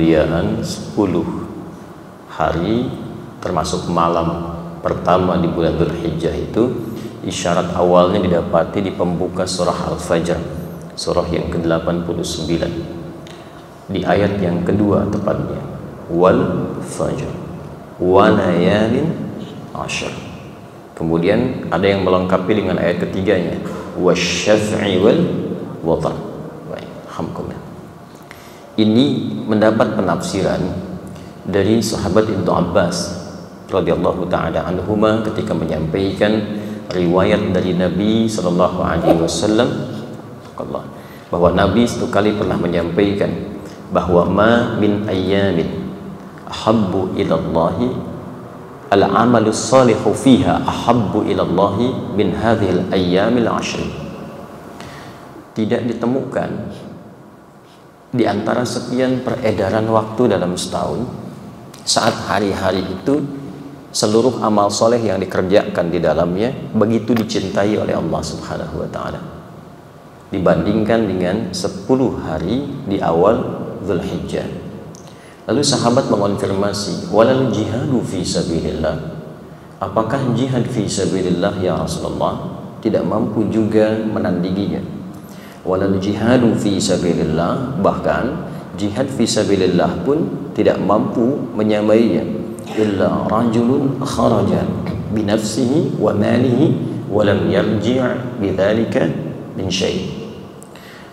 kemuliaan 10 hari termasuk malam pertama di bulan Dzulhijjah itu isyarat awalnya didapati di pembuka surah Al-Fajr, surah yang ke-89 di ayat yang kedua tepatnya, wal fajr wa layalin ashr. Kemudian ada yang melengkapi dengan ayat ketiganya, wasyaf'i wal watar. Baik, alhamdulillah. Ini mendapat penafsiran dari sahabat Ibnu Abbas radhiyallahu taala anhuma ketika menyampaikan riwayat dari Nabi sallallahu alaihi wasallam bahwa Nabi satu kali pernah menyampaikan bahwa ma min ayyamin ahabbu ila Allahi al-amalu salihu fiha ahabbu ila Allahi min hadhil ayyamil ashr. Tidak ditemukan di antara sekian peredaran waktu dalam setahun saat hari-hari itu seluruh amal soleh yang dikerjakan di dalamnya begitu dicintai oleh Allah Subhanahu wa ta'ala dibandingkan dengan 10 hari di awal Dzulhijjah. Lalu sahabat mengonfirmasi, walal jihadu fi sabilillah, apakah jihad fi sabilillah ya Rasulullah? Tidak mampu juga menandinginya. Walal jihadu fi sabilillah, bahkan jihad fi sabilillah pun tidak mampu menyamainya. Illa rajulun kharaja binafsihi wa malihi wa lam yarji' bidzalika min syai'.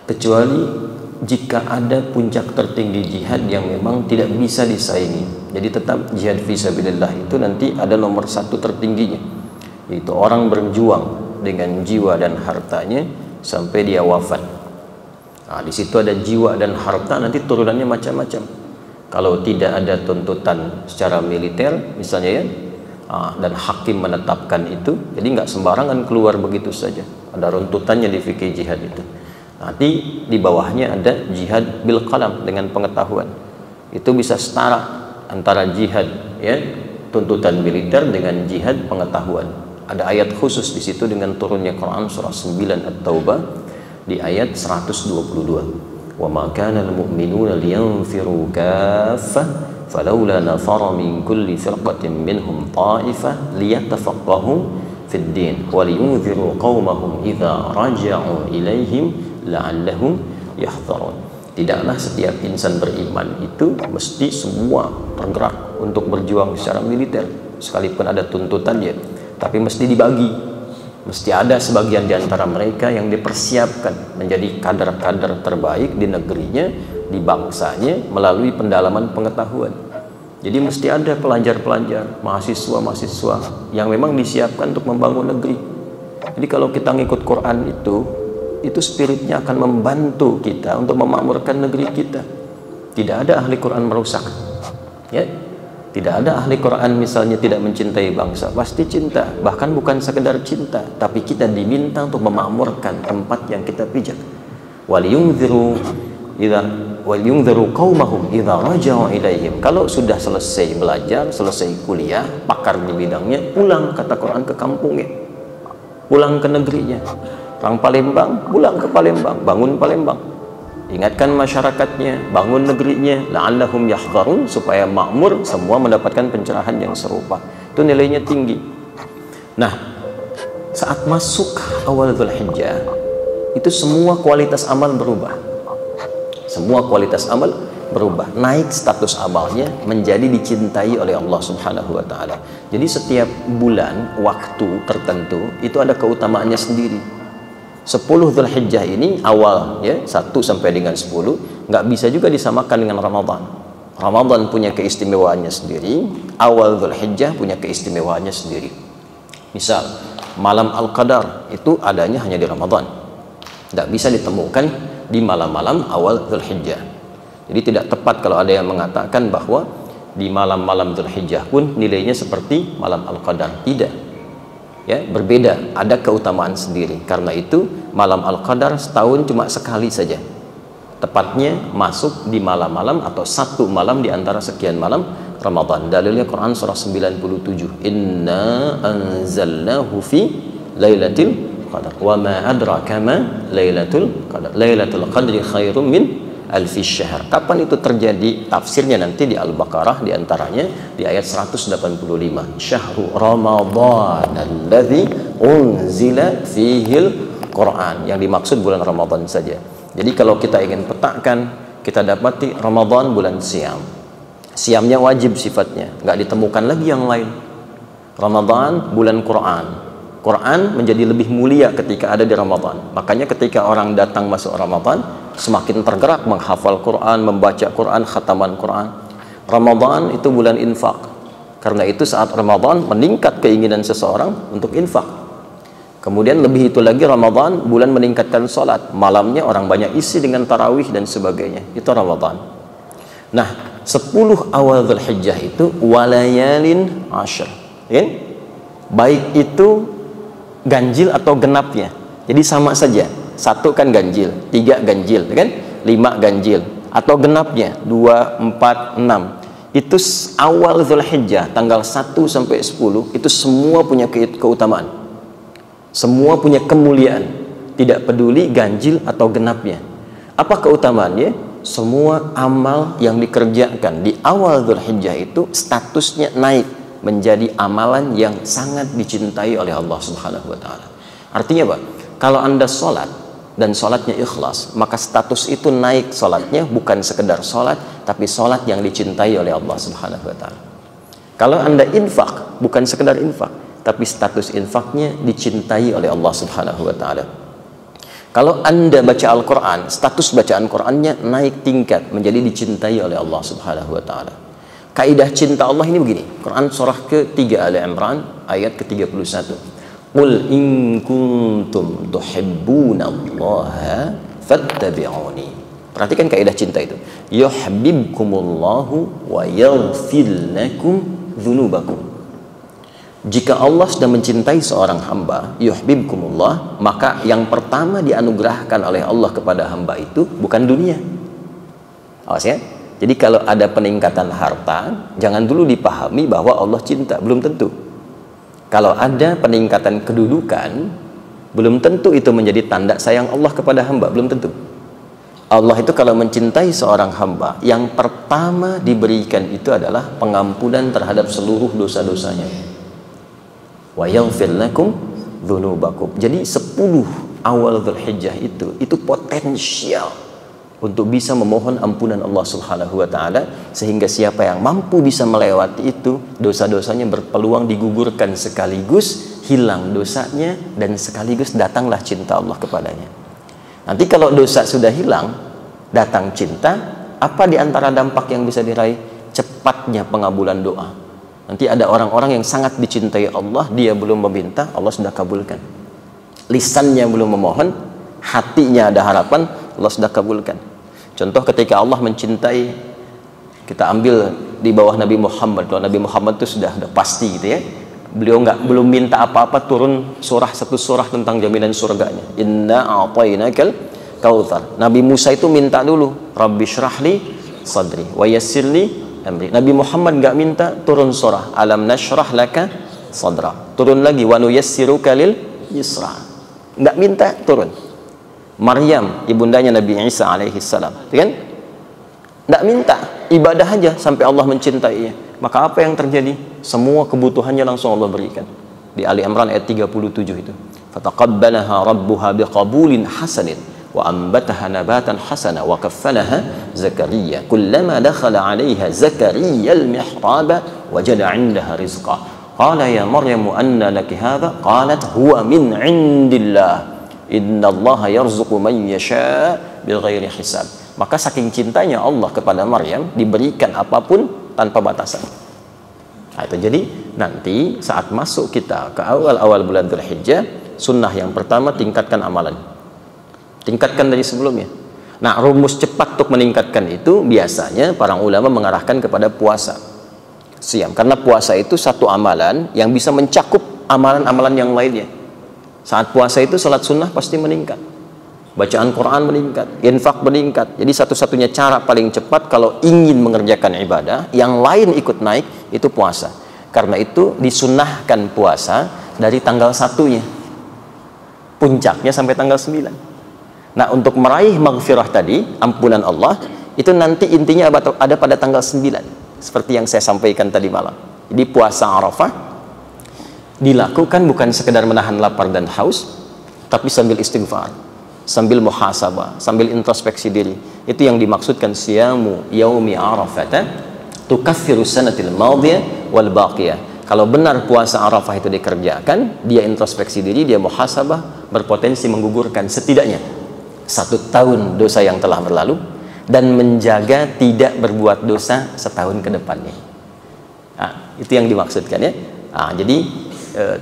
Kecuali jika ada puncak tertinggi jihad yang memang tidak bisa disaingi. Jadi tetap jihad fi sabilillah itu nanti ada nomor satu tertingginya, yaitu orang berjuang dengan jiwa dan hartanya sampai dia wafat. Nah, di situ ada jiwa dan harta, nanti turunannya macam-macam. Kalau tidak ada tuntutan secara militer misalnya ya, dan hakim menetapkan itu, jadi nggak sembarangan keluar begitu saja. Ada runtutannya di fikih jihad itu. Nanti di bawahnya ada jihad bil qalam, dengan pengetahuan. Itu bisa setara antara jihad ya tuntutan militer dengan jihad pengetahuan. Ada ayat khusus di situ dengan turunnya Quran surah 9 At-Taubah di ayat 122. Wa ma kana al-mu'minuna liyanfiru kaffah falawla nafara min kulli firqatin minhum ta'ifah liyatafaqahu fid din wa liyunziru qaumahum idza raja'u ilaihim la'allahum yahdharun. Tidaklah setiap insan beriman itu mesti semua tergerak untuk berjuang secara militer sekalipun ada tuntutannya, tapi mesti dibagi. Mesti ada sebagian di antara mereka yang dipersiapkan menjadi kader-kader terbaik di negerinya, di bangsanya, melalui pendalaman pengetahuan. Jadi mesti ada pelajar-pelajar, mahasiswa-mahasiswa yang memang disiapkan untuk membangun negeri. Jadi kalau kita ngikut Quran itu spiritnya akan membantu kita untuk memakmurkan negeri kita. Tidak ada ahli Quran merusak, ya. Tidak ada ahli Quran misalnya tidak mencintai bangsa, pasti cinta. Bahkan bukan sekedar cinta, tapi kita diminta untuk memakmurkan tempat yang kita pijak. Waliyunziru qaumahum idza raja'u ilaihim. Kalau sudah selesai belajar, selesai kuliah, pakar di bidangnya, pulang, kata Quran, ke kampungnya, pulang ke negerinya. Orang Palembang, pulang ke Palembang, bangun Palembang. Ingatkan masyarakatnya, bangun negerinya, la'allahum yahdharun, supaya makmur, semua mendapatkan pencerahan yang serupa. Itu nilainya tinggi. Nah, saat masuk awal Dzulhijjah, itu semua kualitas amal berubah. Semua kualitas amal berubah. Naik status amalnya menjadi dicintai oleh Allah Subhanahu wa ta'ala. Jadi setiap bulan, waktu tertentu, itu ada keutamaannya sendiri. 10 Dzulhijjah ini awal ya 1 sampai dengan 10 nggak bisa juga disamakan dengan Ramadan. Ramadan punya keistimewaannya sendiri, awal Dzulhijjah punya keistimewaannya sendiri. Misal malam Al-Qadar itu adanya hanya di Ramadan, nggak bisa ditemukan di malam-malam awal Dzulhijjah. Jadi tidak tepat kalau ada yang mengatakan bahwa di malam-malam Dzulhijjah pun nilainya seperti malam Al-Qadar. Tidak. Ya, berbeda, ada keutamaan sendiri. Karena itu malam Al-Qadar setahun cuma sekali saja, tepatnya masuk di malam-malam atau satu malam di antara sekian malam Ramadan. Dalilnya Quran surah 97, inna anzalnahu fi lailatul qadar wa ma adraka ma lailatul qadar lailatul qadri khairum min alfi syahr. Kapan itu terjadi? Tafsirnya nanti di Al-Baqarah, di antaranya di ayat 185. Syahrul Ramadhan alladzi unzila fihil Quran. Yang dimaksud bulan Ramadan saja. Jadi kalau kita ingin petakan, kita dapati Ramadan bulan siam. Siamnya wajib sifatnya, nggak ditemukan lagi yang lain. Ramadan bulan Quran. Quran menjadi lebih mulia ketika ada di Ramadan. Makanya ketika orang datang masuk Ramadan, semakin tergerak menghafal Quran, membaca Quran, khataman Quran. Ramadan itu bulan infak. Karena itu saat Ramadan meningkat keinginan seseorang untuk infak. Kemudian lebih itu lagi Ramadan bulan meningkatkan sholat. Malamnya orang banyak isi dengan tarawih dan sebagainya. Itu Ramadan. Nah, 10 awal Dzulhijjah itu walayalin ashr. Ya? Baik itu ganjil atau genapnya. Jadi sama saja. 1 kan ganjil, 3 ganjil, kan? 5 ganjil. Atau genapnya 2, 4, 6. Itu awal Dzulhijjah tanggal 1 sampai 10 itu semua punya keutamaan. Semua punya kemuliaan. Tidak peduli ganjil atau genapnya. Apa keutamaannya? Semua amal yang dikerjakan di awal Dzulhijjah itu statusnya naik menjadi amalan yang sangat dicintai oleh Allah Subhanahu wa taala. Artinya apa? Kalau Anda sholat dan sholatnya ikhlas, maka status itu naik sholatnya bukan sekedar sholat, tapi sholat yang dicintai oleh Allah Subhanahu wa taala. Kalau Anda infak, bukan sekedar infak, tapi status infaknya dicintai oleh Allah Subhanahu wa taala. Kalau Anda baca Al-Quran, status bacaan Qurannya naik tingkat menjadi dicintai oleh Allah Subhanahu wa taala. Kaidah cinta Allah ini begini. Quran surah ke-3 Ali Imran ayat ke-31. Qul in kuntum tuhibbunallaha fattabi'uni. Perhatikan kaidah cinta itu. Yuhibbukumullahu wa yaghfir lakum dzunubakum. Jika Allah sudah mencintai seorang hamba, yuhibbukumullah, maka yang pertama dianugerahkan oleh Allah kepada hamba itu bukan dunia. Awas ya. Jadi kalau ada peningkatan harta, jangan dulu dipahami bahwa Allah cinta, belum tentu. Kalau ada peningkatan kedudukan, belum tentu itu menjadi tanda sayang Allah kepada hamba, belum tentu. Allah itu kalau mencintai seorang hamba, yang pertama diberikan itu adalah pengampunan terhadap seluruh dosa-dosanya. Wa yaghfir lakum dzunubakum. Jadi 10 awal Dzulhijjah itu potensial untuk bisa memohon ampunan Allah Subhanahu wa taala, sehingga siapa yang mampu bisa melewati itu, dosa-dosanya berpeluang digugurkan sekaligus hilang dosanya dan sekaligus datanglah cinta Allah kepadanya. Nanti kalau dosa sudah hilang, datang cinta, apa di antara dampak yang bisa diraih? Cepatnya pengabulan doa. Nanti ada orang-orang yang sangat dicintai Allah, dia belum meminta, Allah sudah kabulkan. Lisannya belum memohon, hatinya ada harapan, Allah sudah kabulkan. Contoh ketika Allah mencintai, kita ambil di bawah Nabi Muhammad. Kalau Nabi Muhammad itu sudah pasti gitu ya. Beliau belum minta apa-apa, turun satu surah tentang jaminan surganya. Inna a'tainakal kautsar. Nabi Musa itu minta dulu, Rabbi syrahli sadri wa yassirli amri. Nabi Muhammad nggak minta, turun surah Alam nashrah laka sadra. Turun lagi wa nuyassiruka lil yusra. Nggak minta, turun. Maryam, ibundanya Nabi Isa alaihi salam, kan? Tidak minta, ibadah aja sampai Allah mencintainya. Maka apa yang terjadi? Semua kebutuhannya langsung Allah berikan. Di Ali Imran ayat 37 itu. Fataqabbalaha rabbuha biqabulin hasanin wa ambataha nabatan hasana wa kaffalaha Zakaria. Kullama dakhala 'alaiha Zakaria al-mihraba wajada 'indaha rizqa. Qala ya Maryam anna laki hadha? Qalat huwa min 'indillah. Innallaha yarzuqu man yasha bighairi hisab. Maka saking cintanya Allah kepada Maryam, diberikan apapun tanpa batasan. Nah, itu jadi nanti saat masuk kita ke awal-awal bulan Dzulhijjah, sunnah yang pertama tingkatkan amalan. Tingkatkan dari sebelumnya. Nah, rumus cepat untuk meningkatkan itu biasanya para ulama mengarahkan kepada puasa. Siam, karena puasa itu satu amalan yang bisa mencakup amalan-amalan yang lainnya. Saat puasa itu salat sunnah pasti meningkat, bacaan Quran meningkat, infak meningkat. Jadi satu-satunya cara paling cepat kalau ingin mengerjakan ibadah, yang lain ikut naik, itu puasa. Karena itu disunnahkan puasa dari tanggal 1-nya, puncaknya sampai tanggal 9. Nah, untuk meraih maghfirah tadi, ampunan Allah, itu nanti intinya ada pada tanggal 9, seperti yang saya sampaikan tadi malam. Jadi puasa Arafah dilakukan bukan sekedar menahan lapar dan haus, tapi sambil istighfar, sambil muhasabah, sambil introspeksi diri. Itu yang dimaksudkan siyamu yaumi arafata tukaffiru sanatil madiyah wal baqiyah. Kalau benar puasa Arafah itu dikerjakan, dia introspeksi diri, dia muhasabah, berpotensi menggugurkan setidaknya 1 tahun dosa yang telah berlalu, dan menjaga tidak berbuat dosa setahun ke depannya. Nah, itu yang dimaksudkan ya. Nah, jadi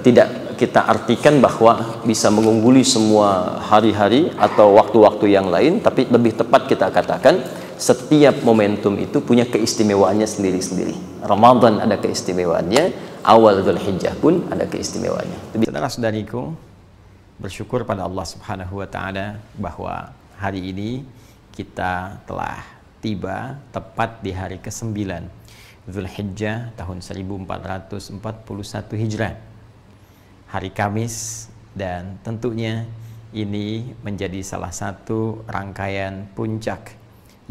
tidak kita artikan bahwa bisa mengungguli semua hari-hari atau waktu-waktu yang lain, tapi lebih tepat kita katakan setiap momentum itu punya keistimewaannya sendiri-sendiri. Ramadan ada keistimewaannya, awal Dzulhijjah pun ada keistimewaannya. Saudara-saudariku, bersyukur pada Allah Subhanahu wa taala bahwa hari ini kita telah tiba tepat di hari ke-9 Dzulhijjah tahun 1441 Hijrah, hari Kamis, dan tentunya ini menjadi salah satu rangkaian puncak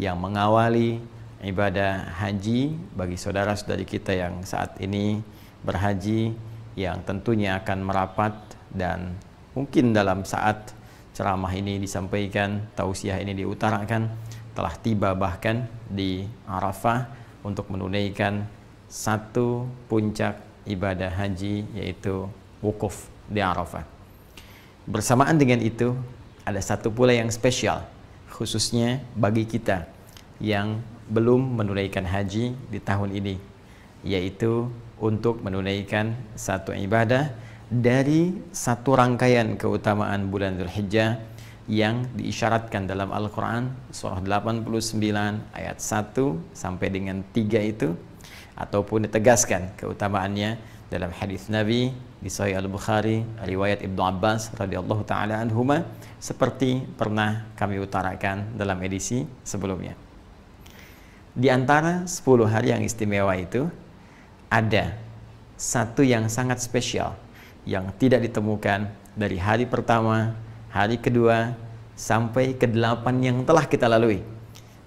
yang mengawali ibadah haji bagi saudara-saudari kita yang saat ini berhaji, yang tentunya akan merapat, dan mungkin dalam saat ceramah ini disampaikan, tausiah ini diutarakan, telah tiba bahkan di Arafah untuk menunaikan satu puncak ibadah haji, yaitu wukuf di Arafah. Bersamaan dengan itu, ada satu pula yang spesial, khususnya bagi kita yang belum menunaikan haji di tahun ini, yaitu untuk menunaikan satu ibadah dari satu rangkaian keutamaan bulan Dzulhijjah yang diisyaratkan dalam Al-Quran surah 89 ayat 1 sampai dengan 3 itu, ataupun ditegaskan keutamaannya dalam hadis Nabi di Sahih Al-Bukhari riwayat Ibnu Abbas radhiyallahu taala anhuma, seperti pernah kami utarakan dalam edisi sebelumnya. Di antara 10 hari yang istimewa itu, ada satu yang sangat spesial yang tidak ditemukan dari hari pertama, hari kedua, sampai ke-8 yang telah kita lalui.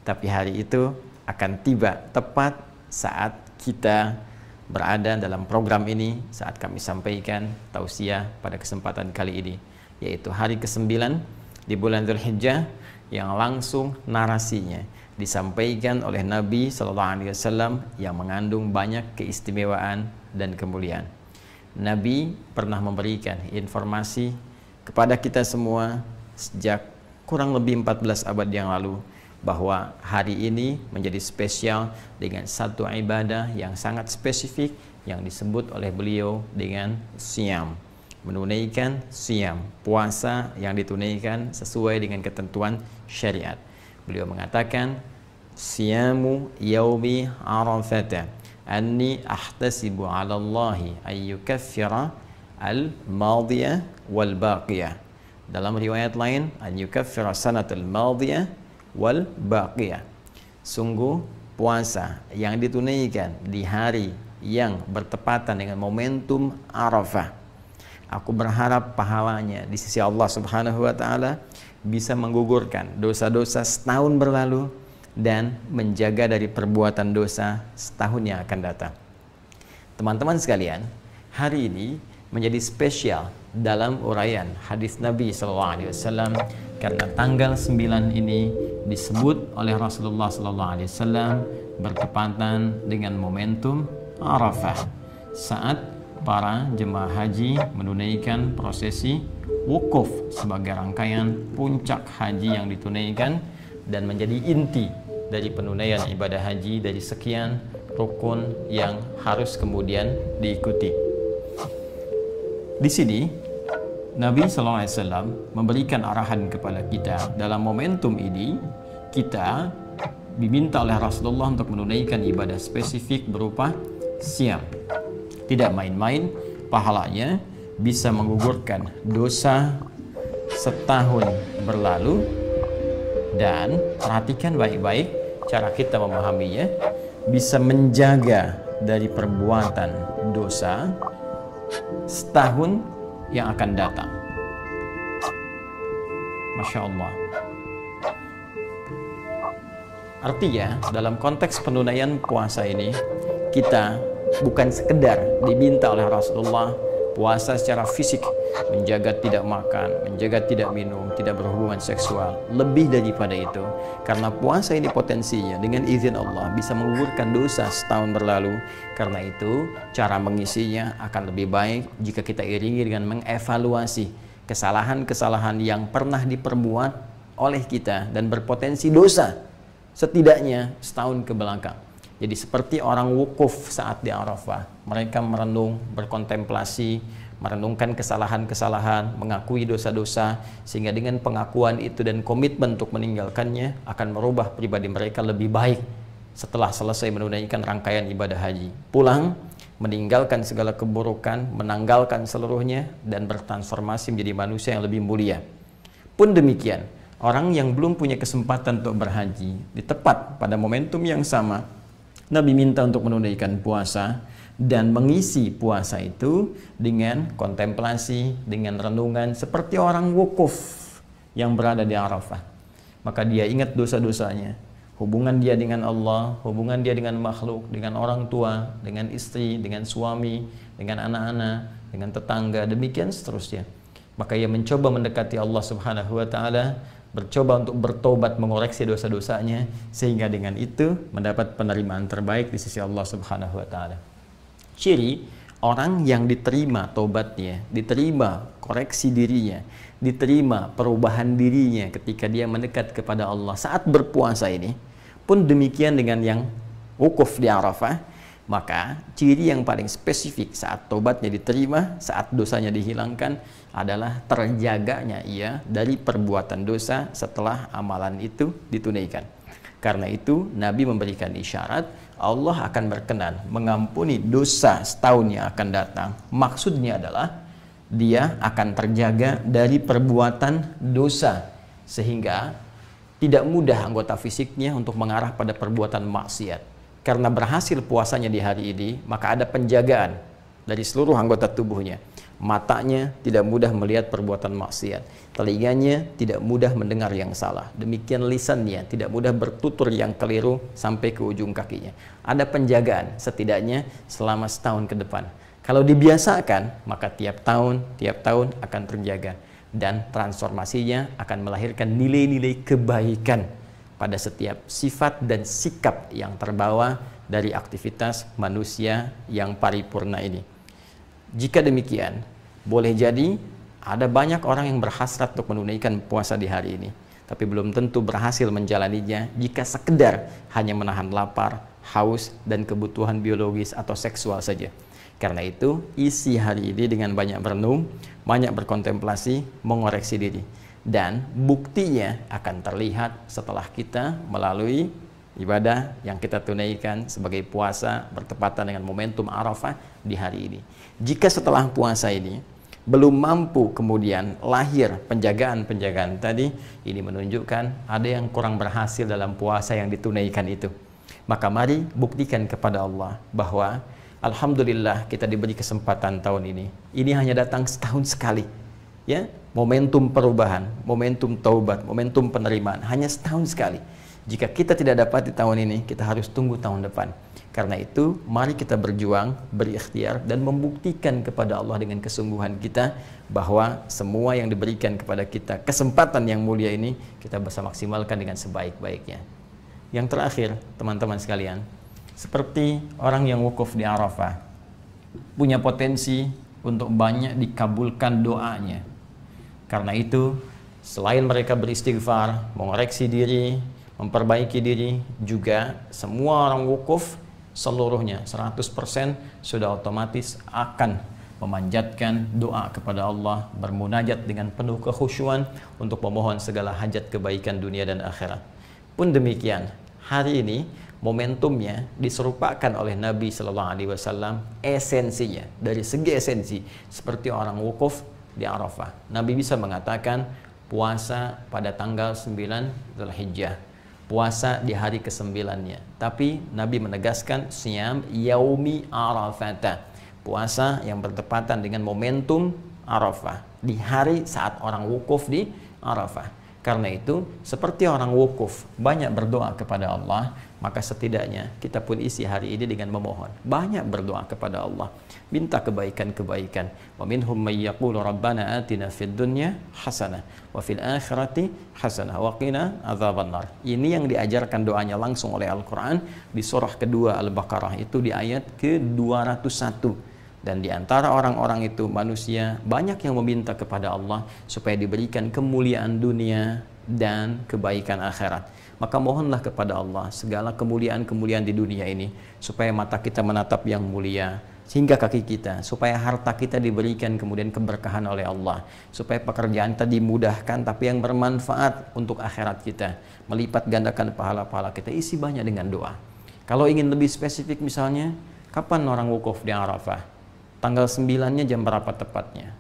Tapi hari itu akan tiba tepat saat kita berada dalam program ini, saat kami sampaikan tausiah pada kesempatan kali ini, yaitu hari ke-9 di bulan Dzulhijjah, yang langsung narasinya disampaikan oleh Nabi SAW yang mengandung banyak keistimewaan dan kemuliaan. Nabi pernah memberikan informasi kepada kita semua sejak kurang lebih 14 abad yang lalu, bahwa hari ini menjadi spesial dengan satu ibadah yang sangat spesifik yang disebut oleh beliau dengan siyam, menunaikan siyam, puasa yang ditunaikan sesuai dengan ketentuan syariat. Beliau mengatakan, siyamu yaumi arafata anni ahtasibu 'ala Allahi ay yukaffira al-madiyah wal baqiyah. Dalam riwayat lain, an yukaffira sanatul madiyah wal baqiyah. Sungguh puasa yang ditunaikan di hari yang bertepatan dengan momentum Arafah, aku berharap pahalanya di sisi Allah Subhanahu wa taala bisa menggugurkan dosa-dosa setahun berlalu dan menjaga dari perbuatan dosa setahun yang akan datang. Teman-teman sekalian, hari ini menjadi spesial dalam uraian hadis Nabi SAW karena tanggal 9 ini disebut oleh Rasulullah SAW bertepatan dengan momentum Arafah, saat para jemaah haji menunaikan prosesi wukuf sebagai rangkaian puncak haji yang ditunaikan dan menjadi inti dari penunaian ibadah haji dari sekian rukun yang harus kemudian diikuti. Di sini Nabi SAW memberikan arahan kepada kita dalam momentum ini. Kita diminta oleh Rasulullah untuk menunaikan ibadah spesifik berupa siyam. Tidak main-main, pahalanya bisa menggugurkan dosa setahun berlalu. Dan perhatikan baik-baik cara kita memahaminya, bisa menjaga dari perbuatan dosa setahun yang akan datang. Masya Allah. Artinya, dalam konteks penunaian puasa ini, kita bukan sekedar diminta oleh Rasulullah puasa secara fisik, menjaga tidak makan, menjaga tidak minum, tidak berhubungan seksual. Lebih daripada itu, karena puasa ini potensinya dengan izin Allah bisa menggugurkan dosa setahun berlalu. Karena itu, cara mengisinya akan lebih baik jika kita iringi dengan mengevaluasi kesalahan-kesalahan yang pernah diperbuat oleh kita dan berpotensi dosa setidaknya setahun ke belakang. Jadi seperti orang wukuf saat di Arafah, mereka merenung, berkontemplasi, merenungkan kesalahan-kesalahan, mengakui dosa-dosa, sehingga dengan pengakuan itu dan komitmen untuk meninggalkannya akan merubah pribadi mereka lebih baik setelah selesai menunaikan rangkaian ibadah haji. Pulang, meninggalkan segala keburukan, menanggalkan seluruhnya, dan bertransformasi menjadi manusia yang lebih mulia. Pun demikian, orang yang belum punya kesempatan untuk berhaji, di tepat pada momentum yang sama, Nabi minta untuk menunaikan puasa dan mengisi puasa itu dengan kontemplasi, dengan renungan seperti orang wukuf yang berada di Arafah. Maka dia ingat dosa-dosanya, hubungan dia dengan Allah, hubungan dia dengan makhluk, dengan orang tua, dengan istri, dengan suami, dengan anak-anak, dengan tetangga, demikian seterusnya. Maka ia mencoba mendekati Allah Subhanahu wa Ta'ala, bercoba untuk bertobat, mengoreksi dosa-dosanya, sehingga dengan itu mendapat penerimaan terbaik di sisi Allah Subhanahu wa Ta'ala. Ciri orang yang diterima tobatnya, diterima koreksi dirinya, diterima perubahan dirinya ketika dia mendekat kepada Allah saat berpuasa ini, pun demikian dengan yang wukuf di Arafah. Maka ciri yang paling spesifik saat tobatnya diterima, saat dosanya dihilangkan, adalah terjaganya ia dari perbuatan dosa setelah amalan itu ditunaikan. Karena itu Nabi memberikan isyarat Allah akan berkenan mengampuni dosa setahun yang akan datang. Maksudnya adalah dia akan terjaga dari perbuatan dosa, sehingga tidak mudah anggota fisiknya untuk mengarah pada perbuatan maksiat. Karena berhasil puasanya di hari ini, maka ada penjagaan dari seluruh anggota tubuhnya. Matanya tidak mudah melihat perbuatan maksiat, telinganya tidak mudah mendengar yang salah, demikian lisannya tidak mudah bertutur yang keliru sampai ke ujung kakinya. Ada penjagaan setidaknya selama setahun ke depan. Kalau dibiasakan, maka tiap tahun akan terjaga, dan transformasinya akan melahirkan nilai-nilai kebaikan pada setiap sifat dan sikap yang terbawa dari aktivitas manusia yang paripurna ini. Jika demikian, boleh jadi ada banyak orang yang berhasrat untuk menunaikan puasa di hari ini, tapi belum tentu berhasil menjalaninya jika sekedar hanya menahan lapar, haus, dan kebutuhan biologis atau seksual saja. Karena itu, isi hari ini dengan banyak berenung, banyak berkontemplasi, mengoreksi diri. Dan buktinya akan terlihat setelah kita melalui ibadah yang kita tunaikan sebagai puasa bertepatan dengan momentum Arafah di hari ini. Jika setelah puasa ini belum mampu kemudian lahir penjagaan-penjagaan tadi, ini menunjukkan ada yang kurang berhasil dalam puasa yang ditunaikan itu. Maka mari buktikan kepada Allah bahwa alhamdulillah kita diberi kesempatan tahun ini. Ini hanya datang setahun sekali. Ya, momentum perubahan, momentum taubat, momentum penerimaan hanya setahun sekali. Jika kita tidak dapat di tahun ini, kita harus tunggu tahun depan. Karena itu, mari kita berjuang, berikhtiar, dan membuktikan kepada Allah dengan kesungguhan kita bahwa semua yang diberikan kepada kita, kesempatan yang mulia ini, kita bisa maksimalkan dengan sebaik-baiknya. Yang terakhir, teman-teman sekalian, seperti orang yang wukuf di Arafah, punya potensi untuk banyak dikabulkan doanya. Karena itu, selain mereka beristighfar, mengoreksi diri, memperbaiki diri, juga semua orang wukuf seluruhnya 100% sudah otomatis akan memanjatkan doa kepada Allah, bermunajat dengan penuh kekhusyuan untuk memohon segala hajat kebaikan dunia dan akhirat. Pun demikian, hari ini momentumnya diserupakan oleh Nabi Shallallahu Alaihi Wasallam, esensinya dari segi esensi seperti orang wukuf di Arafah. Nabi bisa mengatakan puasa pada tanggal 9 Dzulhijjah, puasa di hari ke-9-nya. Tapi Nabi menegaskan siyam yaumi Arafata, puasa yang bertepatan dengan momentum Arafah, di hari saat orang wukuf di Arafah. Karena itu, seperti orang wukuf banyak berdoa kepada Allah, maka setidaknya kita pun isi hari ini dengan memohon. Banyak berdoa kepada Allah, minta kebaikan-kebaikan. Wa minhum may yaqulu rabbana atina fid dunya hasanah wa fil akhirati hasanah wa qina adzabannar. Ini yang diajarkan doanya langsung oleh Al-Qur'an di surah kedua Al-Baqarah, itu di ayat ke-201. Dan di antara orang-orang itu manusia banyak yang meminta kepada Allah supaya diberikan kemuliaan dunia dan kebaikan akhirat. Maka mohonlah kepada Allah segala kemuliaan-kemuliaan di dunia ini, supaya mata kita menatap yang mulia, sehingga kaki kita, supaya harta kita diberikan kemudian keberkahan oleh Allah, supaya pekerjaan kita dimudahkan tapi yang bermanfaat untuk akhirat kita, melipat gandakan pahala-pahala kita. Isi banyak dengan doa. Kalau ingin lebih spesifik misalnya, kapan orang wukuf di Arafah? Tanggal 9-nya jam berapa tepatnya?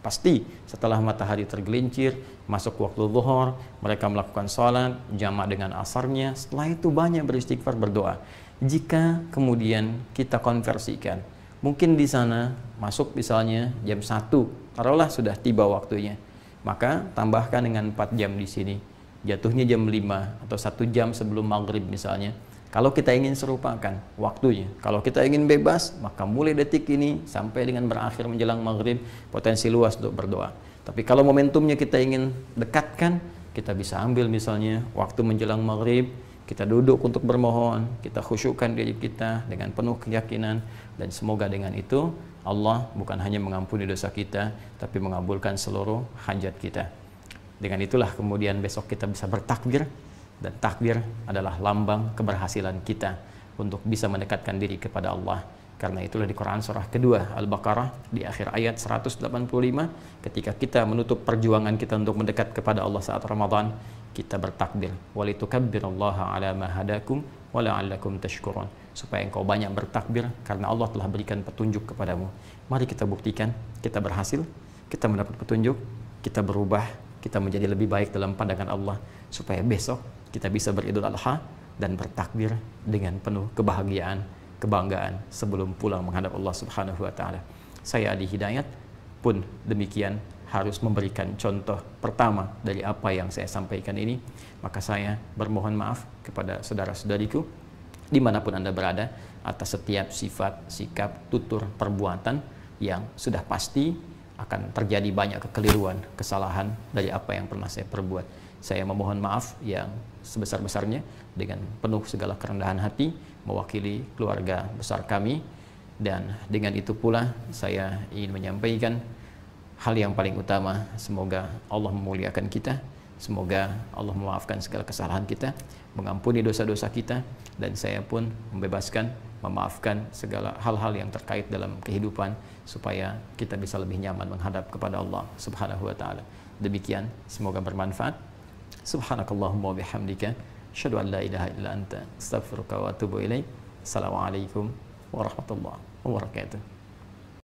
Pasti setelah matahari tergelincir, masuk waktu zuhur, mereka melakukan sholat, jamak dengan asarnya. Setelah itu banyak beristighfar, berdoa. Jika kemudian kita konversikan, mungkin di sana masuk misalnya jam 1, taruhlah sudah tiba waktunya, maka tambahkan dengan 4 jam di sini, jatuhnya jam 5 atau 1 jam sebelum maghrib misalnya. Kalau kita ingin serupakan waktunya, kalau kita ingin bebas, maka mulai detik ini sampai dengan berakhir menjelang maghrib, potensi luas untuk berdoa. Tapi kalau momentumnya kita ingin dekatkan, kita bisa ambil misalnya waktu menjelang maghrib, kita duduk untuk bermohon, kita khusyukkan diri kita dengan penuh keyakinan, dan semoga dengan itu Allah bukan hanya mengampuni dosa kita, tapi mengabulkan seluruh hajat kita. Dengan itulah kemudian besok kita bisa bertakbir, dan takbir adalah lambang keberhasilan kita untuk bisa mendekatkan diri kepada Allah. Karena itulah di Quran surah kedua Al-Baqarah di akhir ayat 185, ketika kita menutup perjuangan kita untuk mendekat kepada Allah saat Ramadan, kita bertakbir, walitukabbirallaha ala ma hadakum wa la'allakum tashkurun, supaya engkau banyak bertakbir karena Allah telah berikan petunjuk kepadamu. Mari kita buktikan, kita berhasil, kita mendapat petunjuk, kita berubah, kita menjadi lebih baik dalam pandangan Allah, supaya besok kita bisa beridul adha dan bertakbir dengan penuh kebahagiaan, kebanggaan sebelum pulang menghadap Allah Subhanahu wa taala. Saya Adi Hidayat pun demikian harus memberikan contoh pertama dari apa yang saya sampaikan ini. Maka saya bermohon maaf kepada saudara-saudariku dimanapun Anda berada atas setiap sifat, sikap, tutur, perbuatan yang sudah pasti akan terjadi banyak kekeliruan, kesalahan dari apa yang pernah saya perbuat. Saya memohon maaf yang sebesar-besarnya dengan penuh segala kerendahan hati mewakili keluarga besar kami, dan dengan itu pula saya ingin menyampaikan hal yang paling utama, semoga Allah memuliakan kita, semoga Allah memaafkan segala kesalahan kita, mengampuni dosa-dosa kita, dan saya pun membebaskan, memaafkan segala hal-hal yang terkait dalam kehidupan supaya kita bisa lebih nyaman menghadap kepada Allah Subhanahu wa taala. Demikian, semoga bermanfaat. Subhanakallahumma wa bihamdika asyhadu an la ilaha illa anta astaghfiruka wa atubu ilaik. Assalamualaikum warahmatullahi wabarakatuh.